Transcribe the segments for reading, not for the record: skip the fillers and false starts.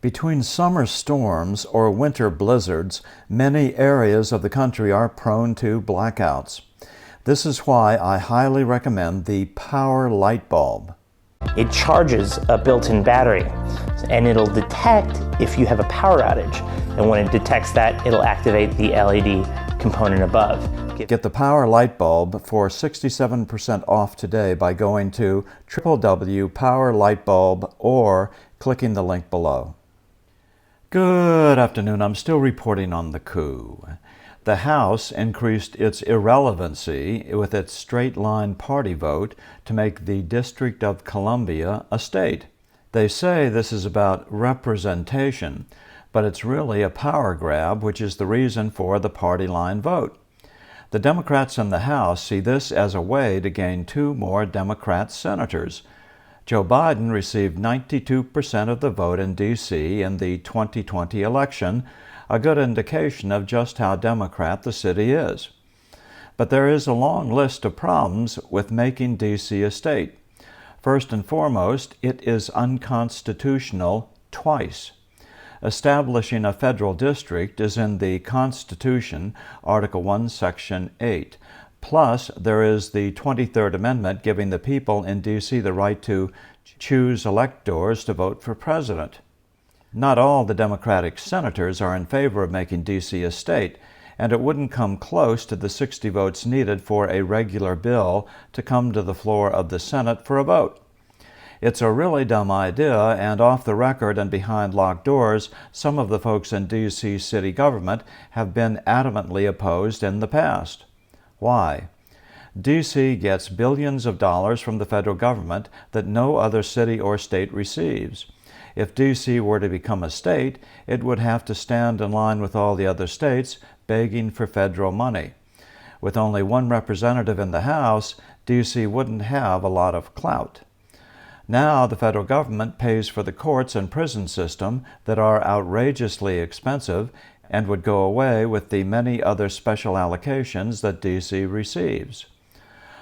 Between summer storms or winter blizzards, many areas of the country are prone to blackouts. This is why I highly recommend the power light bulb. It charges a built-in battery, and it'll detect if you have a power outage. And when it detects that, it'll activate the LED component above. Get the power light bulb for 67% off today by going to www.powerlightbulb or clicking the link below. Good afternoon. I'm still reporting on the coup. The House increased its irrelevancy with its straight-line party vote to make the District of Columbia a state. They say this is about representation, but it's really a power grab, which is the reason for the party line vote. The Democrats in the House see this as a way to gain 2 more Democrat senators. Joe Biden received 92% of the vote in D.C. in the 2020 election, a good indication of just how Democrat the city is. But there is a long list of problems with making D.C. a state. First and foremost, it is unconstitutional twice. Establishing a federal district is in the Constitution, Article 1, Section 8. Plus, there is the 23rd Amendment giving the people in D.C. the right to choose electors to vote for president. Not all the Democratic senators are in favor of making D.C. a state, and it wouldn't come close to the 60 votes needed for a regular bill to come to the floor of the Senate for a vote. It's a really dumb idea, and off the record and behind locked doors, some of the folks in D.C. city government have been adamantly opposed in the past. Why? D.C. gets billions of dollars from the federal government that no other city or state receives. If D.C. were to become a state, it would have to stand in line with all the other states, begging for federal money. With only 1 representative in the House, D.C. wouldn't have a lot of clout. Now the federal government pays for the courts and prison system that are outrageously expensive and would go away with the many other special allocations that D.C. receives.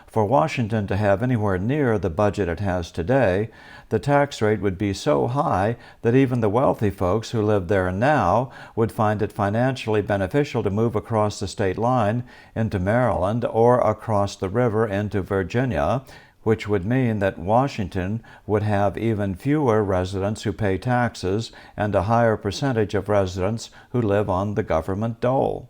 For Washington to have anywhere near the budget it has today, the tax rate would be so high that even the wealthy folks who live there now would find it financially beneficial to move across the state line into Maryland or across the river into Virginia, which would mean that Washington would have even fewer residents who pay taxes and a higher percentage of residents who live on the government dole.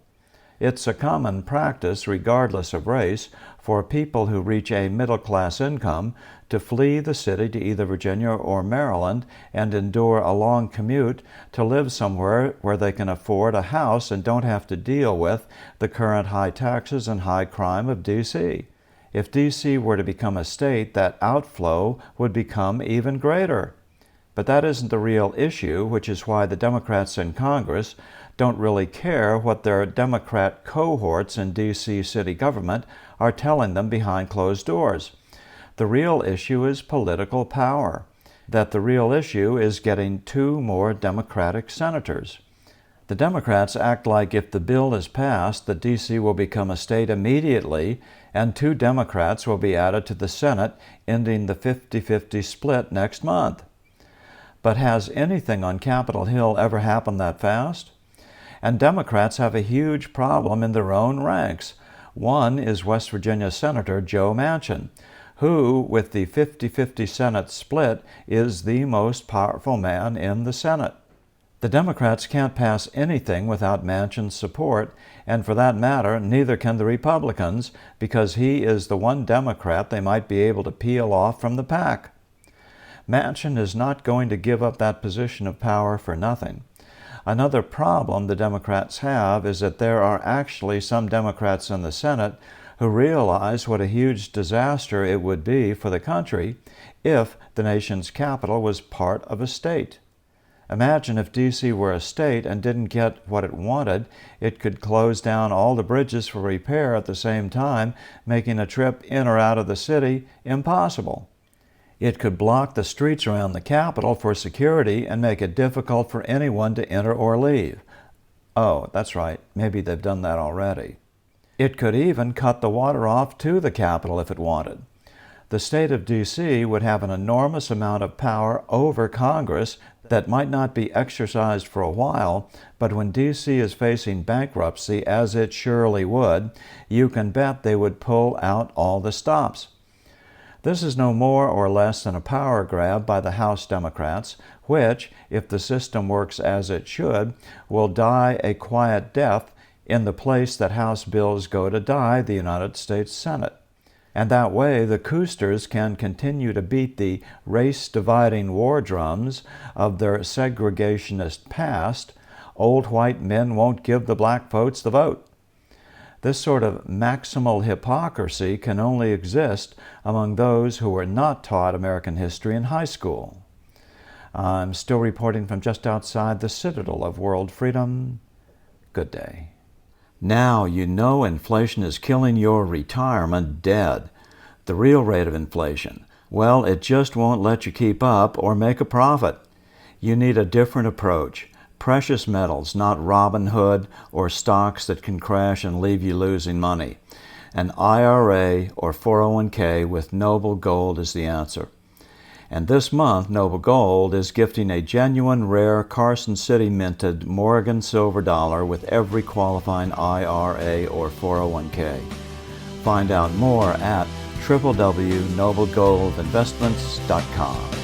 It's a common practice, regardless of race, for people who reach a middle-class income to flee the city to either Virginia or Maryland and endure a long commute to live somewhere where they can afford a house and don't have to deal with the current high taxes and high crime of D.C. If D.C. were to become a state, that outflow would become even greater. But that isn't the real issue, which is why the Democrats in Congress don't really care what their Democrat cohorts in D.C. city government are telling them behind closed doors. The real issue is political power. That the real issue is getting 2 more Democratic senators. The Democrats act like if the bill is passed, that D.C. will become a state immediately, and 2 Democrats will be added to the Senate, ending the 50-50 split next month. But has anything on Capitol Hill ever happened that fast? And Democrats have a huge problem in their own ranks. One is West Virginia Senator Joe Manchin, who, with the 50-50 Senate split, is the most powerful man in the Senate. The Democrats can't pass anything without Manchin's support, and for that matter, neither can the Republicans, because he is the one Democrat they might be able to peel off from the pack. Manchin is not going to give up that position of power for nothing. Another problem the Democrats have is that there are actually some Democrats in the Senate who realize what a huge disaster it would be for the country if the nation's capital was part of a state. Imagine if D.C. were a state and didn't get what it wanted, it could close down all the bridges for repair at the same time, making a trip in or out of the city impossible. It could block the streets around the Capitol for security and make it difficult for anyone to enter or leave. Oh, that's right, maybe they've done that already. It could even cut the water off to the Capitol if it wanted. The state of D.C. would have an enormous amount of power over Congress that might not be exercised for a while, but when D.C. is facing bankruptcy, as it surely would, you can bet they would pull out all the stops. This is no more or less than a power grab by the House Democrats, which, if the system works as it should, will die a quiet death in the place that House bills go to die, the United States Senate. And that way, the coosters can continue to beat the race-dividing war drums of their segregationist past. Old white men won't give the black votes the vote. This sort of maximal hypocrisy can only exist among those who were not taught American history in high school. I'm still reporting from just outside the citadel of world freedom. Good day. Now you know inflation is killing your retirement dead. The real rate of inflation, well, it just won't let you keep up or make a profit. You need a different approach. Precious metals, not Robin Hood or stocks that can crash and leave you losing money. An IRA or 401k with Noble Gold is the answer. And this month, Noble Gold is gifting a genuine, rare Carson City minted Morgan silver dollar with every qualifying IRA or 401k. Find out more at www.noblegoldinvestments.com.